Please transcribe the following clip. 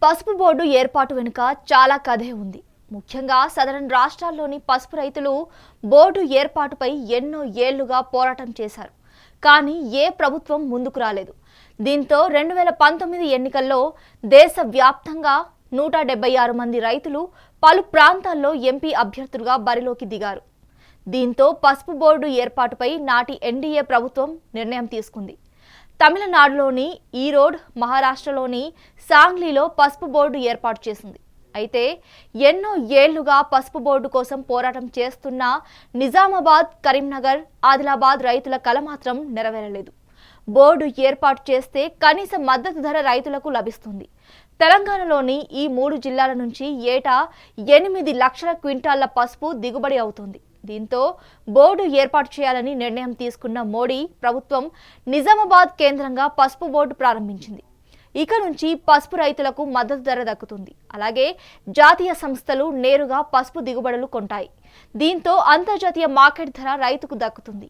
పసుపు బోర్డు ఏర్పాటు వెనుక చాలా కథే ఉంది. ముఖ్యంగా సదరన్ రాష్ట్రాల్లోని పసుపు రైతులు బోర్డు ఏర్పాటుపై ఎన్నో ఏళ్లుగా పోరాటం చేశారు. కానీ ఏ ప్రభుత్వం ముందుకు రాలేదు. దీంతో 2019 ఎన్నికల్లో దేశవ్యాప్తంగా 176 మంది రైతులు పలు ప్రాంతాల్లో ఎంపీ అభ్యర్థులుగా బరిలోకి దిగారు. దీంతో పసుపు బోర్డు ఏర్పాటుపై నాటి ఎన్డీఏ ప్రభుత్వం నిర్ణయం తీసుకుంది. తమిళనాడులోని ఈరోడ్, మహారాష్ట్రలోని సాంగ్లీలో పసుపు బోర్డు ఏర్పాటు చేసింది. అయితే ఎన్నో ఏళ్లుగా పసుపు బోర్డు కోసం పోరాటం చేస్తున్న నిజామాబాద్, కరీంనగర్, ఆదిలాబాద్ రైతుల కల మాత్రం నెరవేరలేదు. బోర్డు ఏర్పాటు చేస్తే కనీస మద్దతు ధర రైతులకు లభిస్తుంది. తెలంగాణలోని ఈ 3 జిల్లాల నుంచి ఏటా 8 లక్షల క్వింటాళ్ల పసుపు దిగుబడి అవుతుంది. దీంతో బోర్డు ఏర్పాటు చేయాలని నిర్ణయం తీసుకున్న మోడీ ప్రభుత్వం నిజామాబాద్ కేంద్రంగా పసుపు బోర్డు ప్రారంభించింది. ఇక నుంచి పసుపు రైతులకు మద్దతు ధర దక్కుతుంది. అలాగే జాతీయ సంస్థలు నేరుగా పసుపు దిగుబడులు కొంటాయి. దీంతో అంతర్జాతీయ మార్కెట్ ధర రైతుకు దక్కుతుంది.